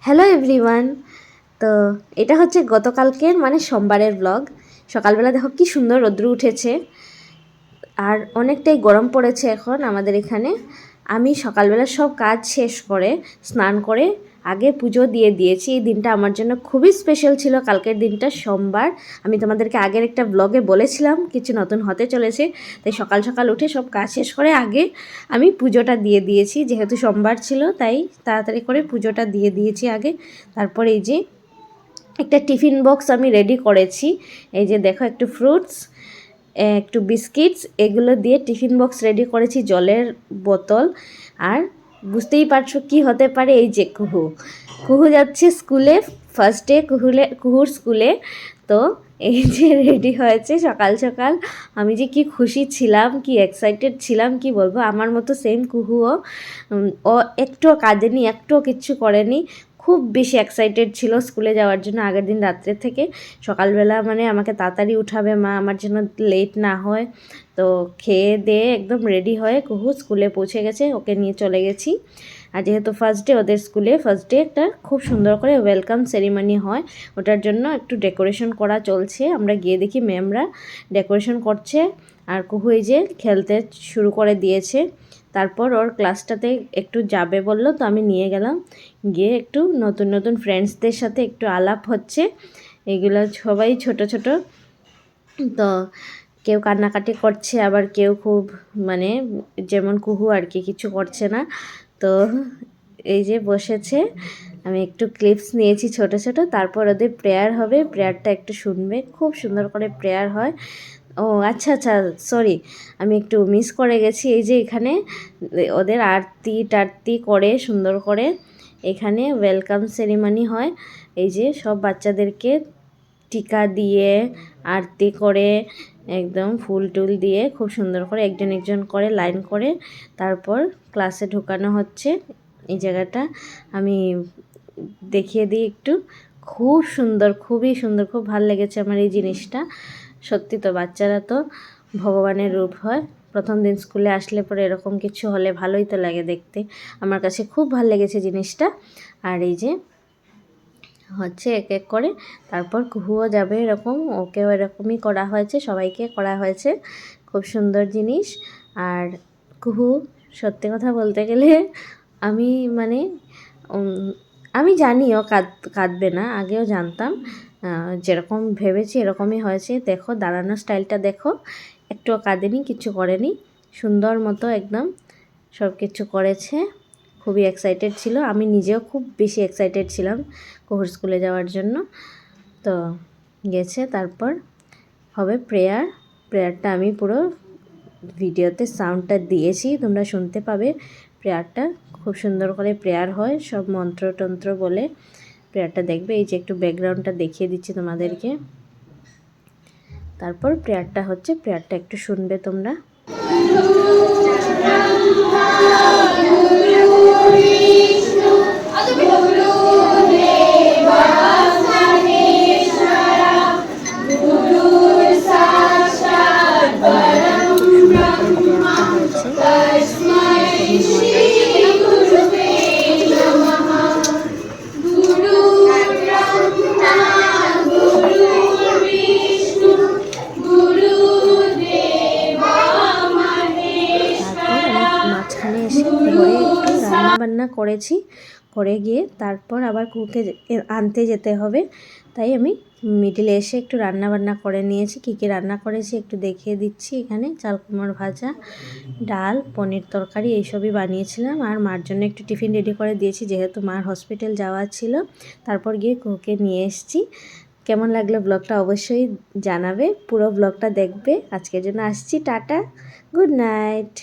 Hello everyone. তো এটা হচ্ছে গতকালকের মানে সোমবারের ব্লগ। সকালবেলা দেখো কি সুন্দর রৌদ্র উঠেছে আর অনেকটাই গরম পড়েছে এখন আমাদের এখানে। আমি সকালবেলা সব কাজ শেষ করে স্নান করে আগে পুজো দিয়ে দিয়েছি। এই দিনটা আমার জন্য খুবই স্পেশাল ছিল। কালকের দিনটা সোমবার, আমি তোমাদেরকে আগের একটা ব্লগে বলেছিলাম কিছু নতুন হতে চলেছে, তাই সকাল সকাল উঠে সব কাজ শেষ করে আগে আমি পুজোটা দিয়ে দিয়েছি। যেহেতু সোমবার ছিল তাই তাড়াতাড়ি করে পুজোটা দিয়ে দিয়েছি আগে। তারপর এই যে একটা টিফিন বক্স আমি রেডি করেছি। এই যে দেখো, একটু ফ্রুটস, একটু বিস্কিটস, এগুলো দিয়ে টিফিন বক্স রেডি করেছি, জলের বোতল। আর বুঝতেই পারছো কি হতে পারে, এই যে কুহু কুহু যাচ্ছে স্কুলে, ফার্স্ট ডে কুহুর স্কুলে। তো এই যে রেডি হয়েছে সকাল সকাল, আমি যে কি খুশি ছিলাম, কি এক্সাইটেড ছিলাম কি বলবো। আমার মতো সেম কুহুও, ও একটুও কাঁদেনি, একটুও কিচ্ছু করেনি, খুব বেশি এক্সাইটেড ছিল স্কুলে যাওয়ার জন্য। আগের দিন রাত্রে থেকে সকালবেলা মানে আমাকে তাড়াতাড়ি উঠাবে মা, আমার জন্য লেট না হয়। তো খেয়ে দিয়ে একদম রেডি হয়ে কুহু স্কুলে পৌঁছে গেছে, ওকে নিয়ে চলে গেছি। আর যেহেতু ফার্স্ট ডে, ওদের স্কুলে ফার্স্ট ডে একটা খুব সুন্দর করে ওয়েলকাম সেরিমনি হয়, ওটার জন্য একটু ডেকোরেশন করা চলছে। আমরা গিয়ে দেখি ম্যামরা ডেকোরেশন করছে আর কুহু এই যে খেলতে শুরু করে দিয়েছে। তারপর ওর ক্লাসটাতে একটু যাবে বললো, তো আমি নিয়ে গেলাম। গিয়ে একটু নতুন নতুন ফ্রেন্ডসদের সাথে একটু আলাপ হচ্ছে। এগুলো সবাই ছোট ছোট। তো কেউ কান্নাকাটি করছে, আবার কেউ খুব মানে যেমন কুহু আর কি কিছু করছে না। তো এই যে বসেছে, আমি একটু ক্লিপস নিয়েছি ছোট ছোট। তারপর ওদের প্রেয়ার হবে, প্রেয়ারটা একটু শুনবে, খুব সুন্দর করে প্রেয়ার হয়। ও আচ্ছা আচ্ছা, সরি, আমি একটু মিস করে গেছি। এই যে এখানে ওদের আরতি টারতি করে সুন্দর করে, এখানে ওয়েলকাম সেরিমনি হয়। এই যে সব বাচ্চাদেরকে টিকা দিয়ে আরতি করে একদম ফুল টুল দিয়ে খুব সুন্দর করে একজন একজন করে লাইন করে তারপর ক্লাসে ঢোকানো হচ্ছে। এই জায়গাটা আমি দেখিয়ে দিই একটু, খুব সুন্দর, খুবই সুন্দর, খুব ভালো লেগেছে আমার এই জিনিসটা। সত্যি তো বাচ্চারা তো ভগবানের রূপ হয়। প্রথম দিন স্কুলে আসলে পরে এরকম কিছু হলে ভালোই তো লাগে দেখতে। আমার কাছে খুব ভালো লেগেছে জিনিসটা। আর এই যে হচ্ছে এক এক করে তারপর কুহুও যাবে, এরকম ওকেও এরকমই করা হয়েছে, সবাইকে করা হয়েছে। খুব সুন্দর জিনিস। আর কুহু সত্যি কথা বলতে গেলে আমি মানে আমি জানি ও কাঁদবে না, আগেও জানতাম। যেরকম ভেবেছি এরকমই হয়েছে। দেখো দাঁড়ানোর স্টাইলটা দেখো, একটুও কাঁদেনি, কিছু করেনি, সুন্দর মতো একদম সব কিছু করেছে। খুবই এক্সাইটেড ছিল, আমি নিজেও খুব বেশি এক্সাইটেড ছিলাম কুহুর স্কুলে যাওয়ার জন্য। তো গেছে, তারপর হবে প্রেয়ারটা আমি পুরো ভিডিওতে সাউন্ডটা দিয়েছি, তোমরা শুনতে পাবে। প্রেয়ারটা খুব সুন্দর করে প্রেয়ার হয়, সব মন্ত্রতন্ত্র বলে প্রেয়ারটা দেখবে। এই যে একটু ব্যাকগ্রাউন্ডটা দেখিয়ে দিচ্ছি তোমাদেরকে। তারপর প্রেয়ারটা হচ্ছে, প্রেয়ারটা একটু শুনবে তোমরা। মাঝখানে এসে ঘরে একটু রান্না বান্না করেছি, করে গিয়ে তারপর আবার কুকে আনতে যেতে হবে, তাই আমি মিডিলে এসে একটু রান্না বান্না করে নিয়েছি। কী কী রান্না করেছি একটু দেখিয়ে দিচ্ছি। এখানে চাল কুমড়োর ভাজা, ডাল, পনির তরকারি এইসবই বানিয়েছিলাম। আর মার জন্য একটু টিফিন রেডি করে দিয়েছি, যেহেতু মার হসপিটাল যাওয়া ছিল। তারপর গিয়ে কুকে নিয়ে এসেছি। কেমন লাগলো ব্লগটা অবশ্যই জানাবে, পুরো ব্লগটা দেখবে। আজকের জন্য আসছি, টাটা, গুড নাইট।